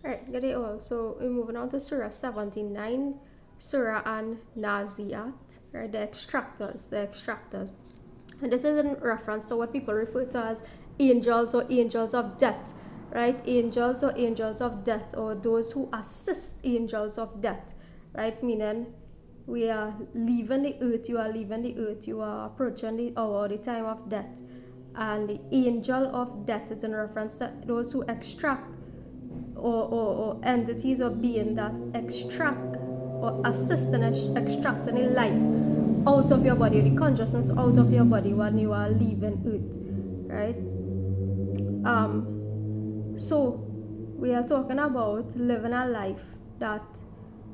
Alright, good day all. So we're moving on to Surah 79, Surah and Naziat, right? The extractors. And this is in reference to what people refer to as angels or angels of death, right? Angels or angels of death, or those who assist angels of death, right? Meaning we are leaving the earth, you are leaving the earth, you are approaching the hour, the time of death. And the angel of death is in reference to those who extract or entities or being that extract or assist in extracting a life out of your body, the consciousness out of your body when you are leaving earth, right? So we are talking about living a life that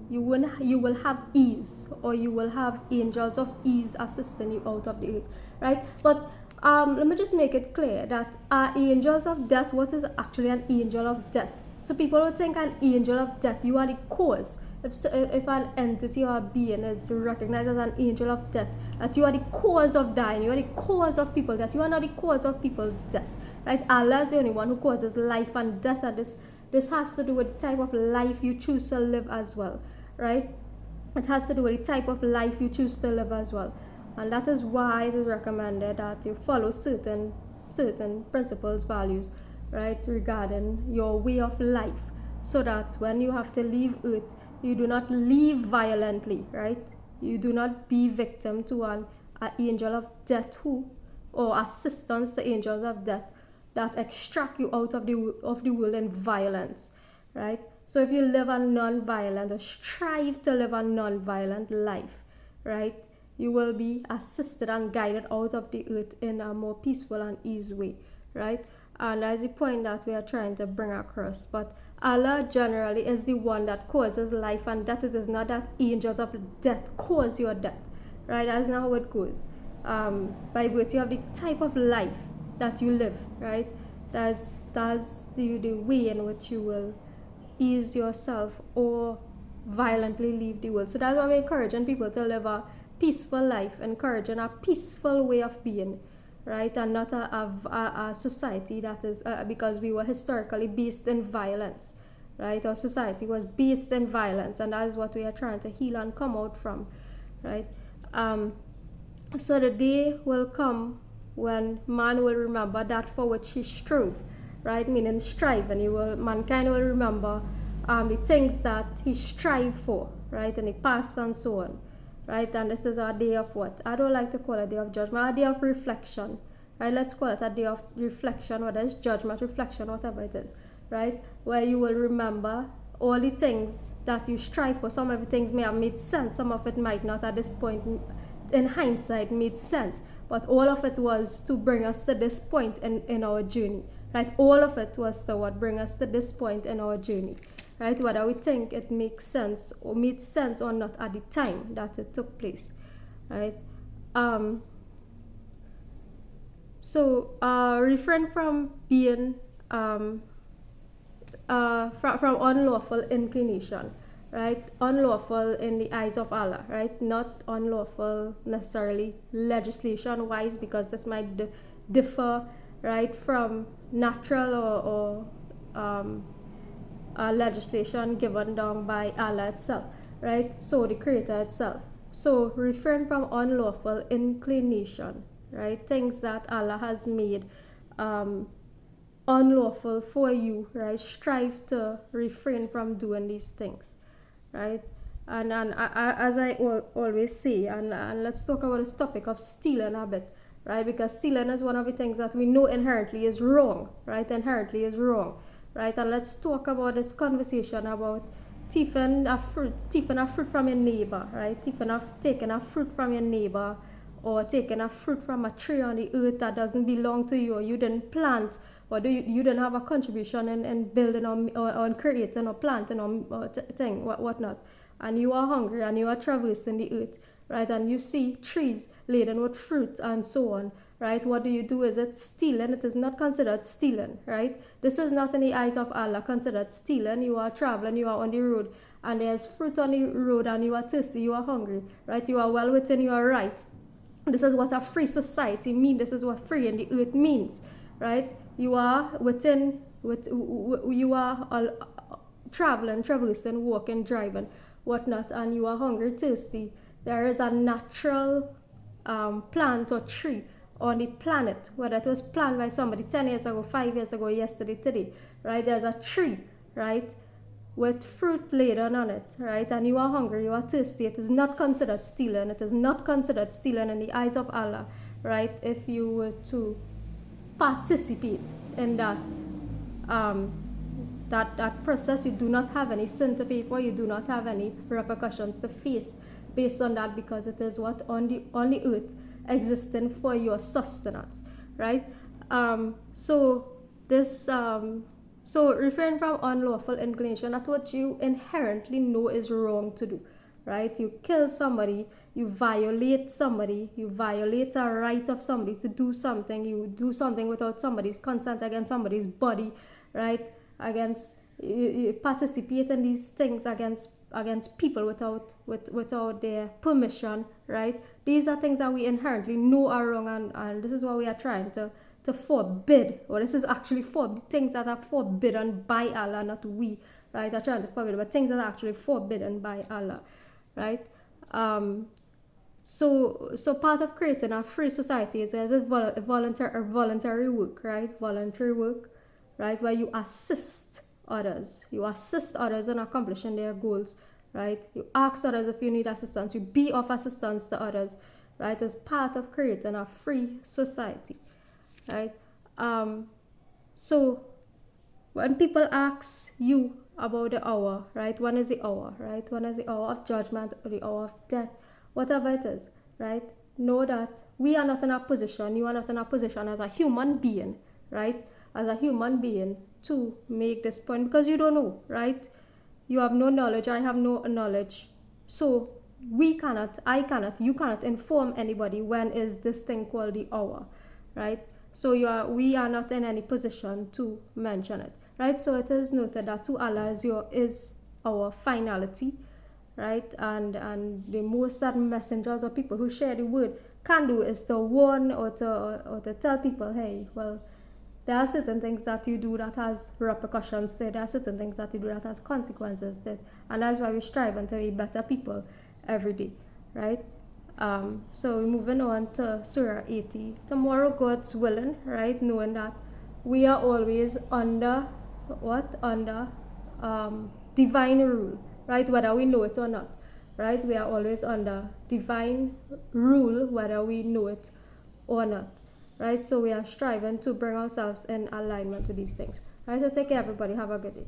you will have ease, or you will have angels of ease assisting you out of the earth, right? But let me just make it clear that angels of death, what is actually an angel of death? So people would think an angel of death, you are the cause. If an entity or a being is recognized as an angel of death, that you are the cause of dying, you are the cause of people death, you are not the cause of people's death, right? Allah is the only one who causes life and death, and this has to do with the type of life you choose to live as well, right? It has to do with the type of life you choose to live as well, and that is why it is recommended that you follow certain principles, values, right, regarding your way of life, so that when you have to leave earth, you do not leave violently, right? You do not be victim to an angel of death who, or assistance to angels of death that extract you out of the world in violence, right? So if you live a non-violent, or strive to live a non-violent life, right, you will be assisted and guided out of the earth in a more peaceful and easy way, right? And that's the point that we are trying to bring across. But Allah generally is the one that causes life and death. It is not that angels of death cause your death, right? That's not how it goes. By virtue of the type of life that you live, right? That's the way in which you will ease yourself or violently leave the world. So that's why we're encouraging people to live a peaceful life, encouraging a peaceful way of being, right? And not a society that is, because we were historically based in violence, right? Our society was based in violence, and that is what we are trying to heal and come out from, right? So the day will come when man will remember that for which he strove, right? Meaning strive, and mankind will remember the things that he strived for, right? In the past and so on, right? And this is our day of what? I don't like to call it a day of judgment, a day of reflection, right? Let's call it a day of reflection, whether it's judgment, reflection, whatever it is, right? Where you will remember all the things that you strive for. Some of the things may have made sense, some of it might not at this point in hindsight made sense, but all of it was to bring us to this point in our journey, right? All of it was to what bring us to this point in our journey, right? Whether we think it makes sense or made sense or not at the time that it took place, right? So refrain from being from unlawful inclination, right? Unlawful in the eyes of Allah, right? Not unlawful necessarily legislation wise, because this might differ, right, from natural or legislation given down by Allah itself, right? So the Creator itself. So refrain from unlawful inclination, right? Things that Allah has made unlawful for you, right? Strive to refrain from doing these things, right? And as I always say, and let's talk about this topic of stealing a bit, right? Because stealing is one of the things that we know inherently is wrong, right? Inherently is wrong, right? And let's talk about this conversation about thieving a fruit from your neighbor, right? Taking a fruit from your neighbor, or taking a fruit from a tree on the earth that doesn't belong to you, or you didn't plant, or you didn't have a contribution in building or creating or planting or thing, whatnot, and you are hungry and you are traversing the earth, right? And you see trees laden with fruit and so on, right? What do you do? Is it stealing? It is not considered stealing, right? This is not in the eyes of Allah considered stealing. You are traveling, you are on the road, and there's fruit on the road, and you are thirsty, you are hungry, right? You are well within your right. This is what a free society means. This is what free in the earth means, right? You are traveling, traversing, walking, driving, whatnot, and you are hungry, thirsty, there is a natural plant or tree on the planet, whether it was planted by somebody 10 years ago, 5 years ago, yesterday, today, right? There's a tree, right, with fruit laden on it, right? And you are hungry, you are thirsty. It is not considered stealing. It is not considered stealing in the eyes of Allah, right? If you were to participate in that process, you do not have any sin to pay for. You do not have any repercussions to face based on that, because it is what on the earth existing for your sustenance, right? So this so refrain from unlawful inclination, that's what you inherently know is wrong to do, right? You kill somebody, you violate somebody, you violate a right of somebody to do something, you do something without somebody's consent, against somebody's body, right? Against you participate in these things against people without their permission, right? These are things that we inherently know are wrong, and this is what we are trying to forbid, or this is actually things that are forbidden by Allah, not we, right? Are trying to forbid, but things that are actually forbidden by Allah, right? So part of creating a free society is a voluntary work, right? Voluntary work, right? Where you assist others in accomplishing their goals, right? You ask others if you need assistance, you be of assistance to others, right? As part of creating a free society, right? So when people ask you about the hour, right? When is the hour, right? When is the hour of judgment or the hour of death, whatever it is, right? Know that we are not in a position, you are not in a position as a human being, right? As a human being to make this point, because you don't know, right? You have no knowledge, I have no knowledge. So I cannot, you cannot inform anybody when is this thing called the hour, right? So we are not in any position to mention it, right? So it is noted that to Allah is our finality, right? And the most that messengers or people who share the word can do is to warn or to tell people, hey, well, there are certain things that you do that has repercussions there are certain things that you do that has consequences there, and that's why we strive to be better people every day, right? So we're moving on to Surah 80. Tomorrow, God's willing, right? Knowing that we are always under divine rule, right? Whether we know it or not, right? We are always under divine rule, whether we know it or not, right? So we are striving to bring ourselves in alignment with these things, right? So take care, everybody. Have a good day.